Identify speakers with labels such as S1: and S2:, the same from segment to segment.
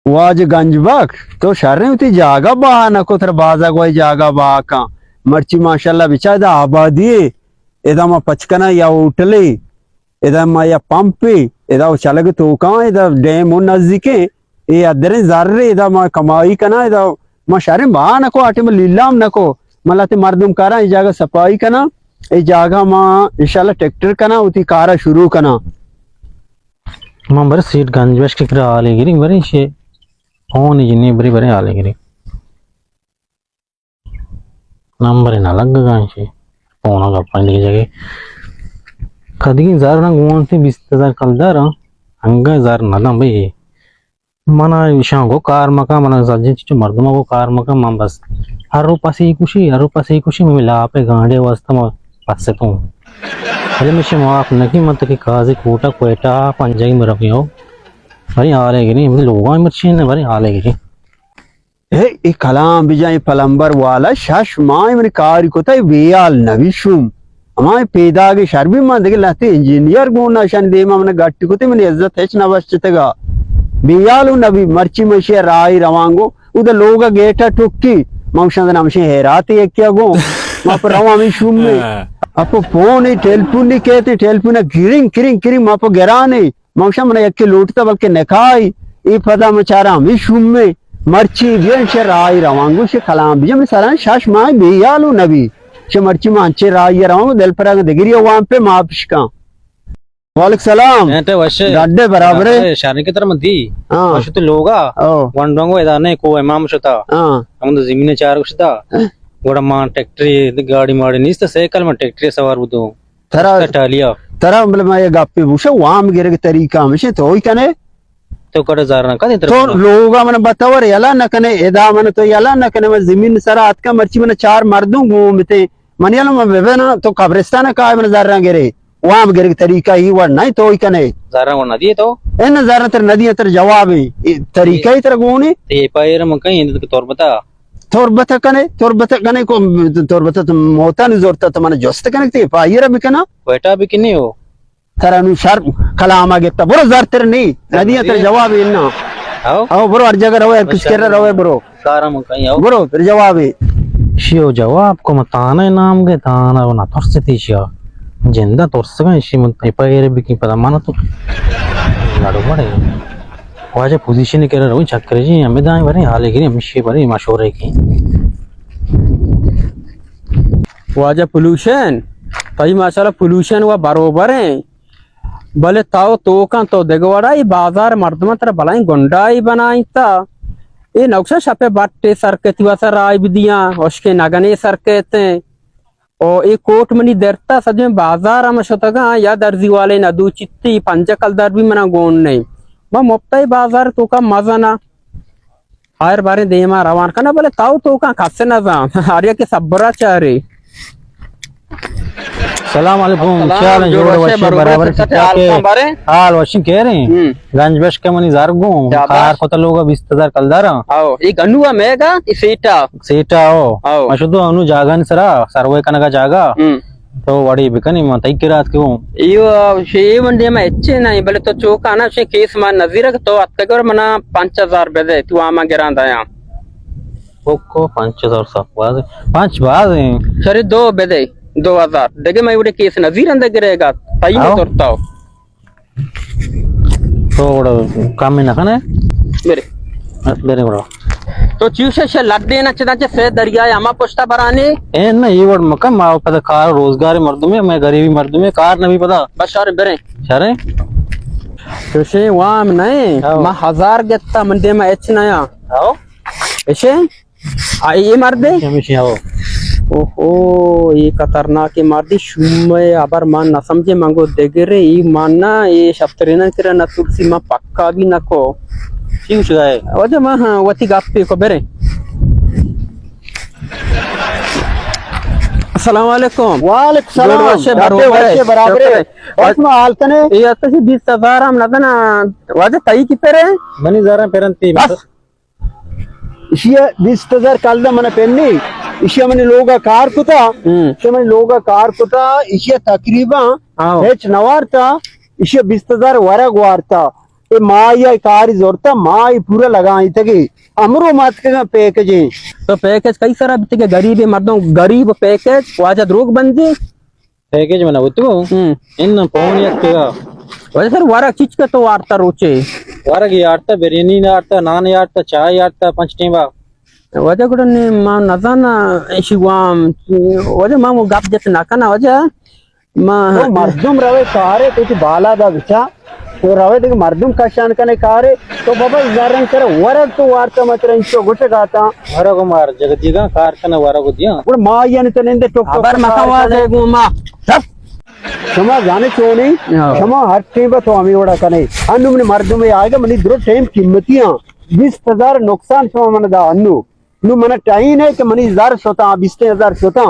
S1: was गंजबाग तो शर्रे उती जागा बहा नको तर बाजा गोई जागा बहा का मर्ची माशाल्लाह बिचादा आबादी एदा मा पचकना या उठले एदा मा या पंपे एदा चलग तो का एदा डैम नजदीके ये अदरे जर्रे एदा मा कमाई कना एदा मा शर्रे बहा नको आटे में लीलाम नको मलाते मर्दुम करा ये जागा सफाई कना ये जागा मा इंशाल्लाह ट्रैक्टर कना उती कारा शुरू कना
S2: मां बरे सीट गंजवेश के करा आले गिरी बरे शे फोन जिन्नी बरी बरे आले गिरी नंबर ना लग गए शे फोन का पानी जगह कदी जार ना गोन से 20,000 कलदार हंगा जार ना भाई मना विषय को कार मका मना सज्जे मर्दमा को कार मका मां बस हर पासे खुशी में ला पे गांडे वास्ता मा पासे तो अरे मिशे माफ नकी मत की काजे कोटा कोटा पंजाई में रखियो भाई आले गिरी मतलब लोगा मर्ची ने भाई आले गिरी
S1: ए कलाम बिजाई पलंबर वाला शश माय मन कार को तय वेयाल नविशुम अमाय पेदागे शर्बी मा दगे लाते इंजीनियर गोना शन देमा मन गट्टी को ते मन इज्जत हेच नवश्चितगा वेयालु नबी मर्ची मशे राई रवांगो उद लोगा गेटा टुक्की मौशंद नमशे हेराते एक्या गो मा पर रवा मी शुम में अपो फोन टेलीफोन नी कहते टेलीफोन गिरिंग किरिंग किरिंग मा पर गराने मौशम मन एक्के लूटता बल्कि नखाई ई पदा मचारा मी शुम में मर्ची बियन शे राई रवांगो शे कलाम बिजम सरान शश माय वेयालु नबी शे मर्ची मांचे राई रवांगो दिल पर दगिरी वाम पे मापशका वालेकुम सलाम
S2: एंटे वशे
S1: गड्डे बराबर है
S2: शानी की तरह मत दी
S1: हां
S2: वशे तो लोगा वंडंगो इदाने को इमाम शता
S1: हां
S2: हम तो जमीन चार कुछता गोड़ा मान ट्रैक्टर गाड़ी माड़ी निस्त साइकिल में ट्रैक्टर सवार बुदो
S1: तरा
S2: टालिया
S1: तरा मतलब मैं गप्पे बुशे वाम गिरे के तरीका में तो ही कने
S2: तो कड़े जार ना कदे
S1: तो लोगा मन बतावर यला न कने एदा मन तो यला न कने मैं जमीन सरा हाथ का मर्ची मन चार मर्दू घूमते मन यला मैं वेवे ना तो कब्रिस्तान का मन जार गिरे वाम गिरे के तरीका ही वर नहीं तो ही कने
S2: जार वो नदी तो
S1: ए न जार तर नदी तर जवाब है तरीका ही तर गोने
S2: ते पायर में कहीं इंद तौर बता
S1: तोरबता कने को तोरबता तो मोता नहीं जोरता तो मन जोस्त कने ते पायर भी कना
S2: बेटा भी किन्नी हो
S1: तरनु शर कलामा गेता बरो जार तर नहीं नदी तर जवाब है ना आओ बरो हर जगह रहो किस कर रहो बरो
S2: कारा में कहीं आओ
S1: बरो तर जवाब है
S2: शियो जवाब को मताना नाम के ताना वना तोरसे तीशिया जिंदा तोरसे का इसी में पायर भी की पता माना तो लाडो बड़े वाजे पोजीशन के रहो चक्कर जी हमें दाएं बरे हाले गिरी मिशी बरे मशवरे की
S3: वाजे पोल्यूशन तई माशाल्लाह पोल्यूशन वा बरोबर है भले ताओ तो का तो देगवाड़ा बाजार मर्दमा तरह बलाई गुंडाई बनाई ता ये नक्शा छपे बाटे सरकती वासा राय बिदिया उसके नगने सरकते और ये कोट मनी दरता सजे बाजार हम शतगा या दर्जी वाले नदू चित्ती पंचकल दर भी मना गोन नहीं मैं मुफ्ताई बाजार तो का मजा ना हर बारे देमा रवान करना बोले ताऊ तो का खासे ना जा आर्या के सब्बरा चारे
S2: सलाम अलैकुम क्या हाल है जोड़ वश बराबर के हाल वशिंग कह रहे हैं गंज बश के मनी जार गो कार पता लोगा 20,000 कलदारा
S3: आओ ये गन्नुआ मेगा ये सेटा
S2: हो मशुदो अनु जागा नि सरा सर्वे कनगा जागा तो वड़ी बिकनी म तई के रात क्यों
S3: यो शे वंडे में अच्छे नहीं बोले तो चौका ना शे केस मान नजीर तो अत्तगर मना 5,000 बेदे तू आमा गिरांदा या
S2: ओको 5,000 सब बाद 5 बाद
S3: सरे 2 बेदे 2,000 देखे मैं उड़े केस नजीर अंदर गिरेगा तई में तोरता हो
S2: तो बड़ा काम में ना खाने मेरे बड़ा
S3: तो चूसे से लड्डे ना चदा से दरिया आमा पोस्टा बराने
S2: ए ना ये वर्ड मका मा पता कार रोजगार मर्द में मैं गरीबी मर्द में कार नहीं पता
S3: बस सारे बरे
S2: सारे
S3: तो से वाम नहीं मा 1000 गेता मंदे में एच नया
S2: आओ
S3: ऐसे आई ये मर्दे
S2: हमेशा आओ
S3: ओहो ये खतरनाक मर्दी शुमे अबर मान ना समझे मांगो देगरे ये मानना ये शब्दरेना तेरा ना तुलसी मा पक्का भी ना को
S2: क्यों है
S3: वजह मा हां वती गप्पे को बेरे अस्सलाम वालेकुम
S1: वालेकुम सलाम वशे बराबर है उसमें हाल कने
S3: ये अतसी 20,000 हम नदना वजह तई की पेरे
S2: बनी जरा पेरंती
S1: बस इशिया 20,000 कलदा मन पेन्नी इशिया मन लोगा कार कुता इशिया मन लोगा कार कुता इशिया तकरीबन हेच नवारता इशिया 20,000 वरग वारता ये माई कार जोरता माई पूरा लगाई थे अमरो मत के पैकेज
S3: तो पैकेज कई सारा बिते गरीब मर्दों गरीब पैकेज वाजा रोग बंदी
S2: ಪ್ಯಾಕೇಜ್ ಮನ ಗೊತ್ತು ಇನ್ನು ಫೋನ್ ಯಾಕ್ತಿಗ
S3: वजह सर वारा चीज का तो वार्ता रोचे
S2: ಹೊರಗೆ ಆಡ್ತಾ ಬಿರಿಯಾನಿ ಆಡ್ತಾ ನಾನ್ ಆಡ್ತಾ ಚಾಯ್ ಆಡ್ತಾ पंच टीम
S3: वजह कुछ ने मां नजाना शिवाम वजह मां वो गप जत नाका ना वजह मां
S1: मर्दुम रवे कारे कुछ बाला दा बिचा तो रवे देख मर्दुम कशान कने कारे तो बाबा इजारन कर वरग तो वार्ता मत रंचो गुटे गाता
S2: ಹೊರಗೆ ಮಾರ್ ಜಗತ್ತಿಗ ಕಾರ್ಖಾನೆ ಹೊರಗುದ್ಯಾ
S1: और मायन तो निंदे टोक
S3: खबर मखवा दे गुमा सब
S1: क्षमा जाने क्यों नहीं क्षमा हर टीम तो हमें ओड़ा कने अनु मन मर्दुम आएगा मनी दरो टाइम कीमतियां 20,000 नुकसान क्षमा मन दा अनु नु मन टाइम है कि मनी 1000 सोता 20,000 सोता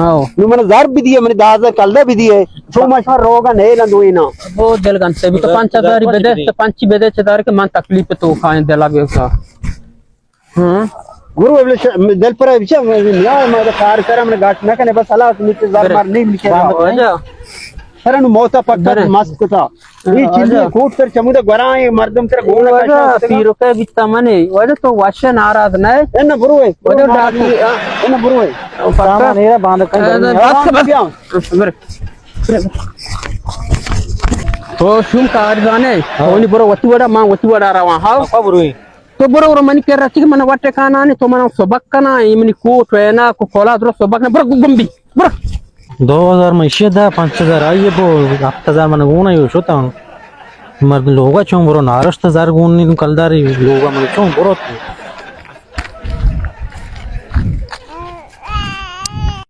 S3: आओ
S1: नु मन 1000 भी दिए मनी 10,000 कल दा भी दिए तो मशवर रोगा नहीं ना दुई ना
S3: वो दिल गन से भी तो 5,000 बेदे तो 5 बेदे चदार के मन तकलीफ तो खाए दिला बेसा हां
S1: गुरु दिल पर विषय न्याय में कार कर हमने गाट ना कने बस अल्लाह नीचे जार मार नहीं लिखे
S3: वजह
S1: सरन मोता पक्का मस्त था ये चीज कूट कर चमुदा गराए मर्दम तेरा गोला
S3: वजह पीरो के बिता मने वजह तो वाशन आराध न
S1: है ना गुरु है
S3: वजह डाकी
S1: है ना गुरु है
S3: पक्का
S1: नेरा बांध कर
S3: तो शुम कार जाने होनी बरो वतीवड़ा मां वतीवड़ा रवा हां
S2: ಬರು
S3: तो बरोबर मनी के रची मन वाटे काना ने तो मन सोबक काना इमनी कोट वेना को कोला दरो सोबक ने बरो गुंबी बरो
S2: 2000 में इशेदा 5000 आइए बो 7000 मन गुना यो शोता मर्द लोगा चों बरो 9000 गुन कलदारी लोगा मन चों बरो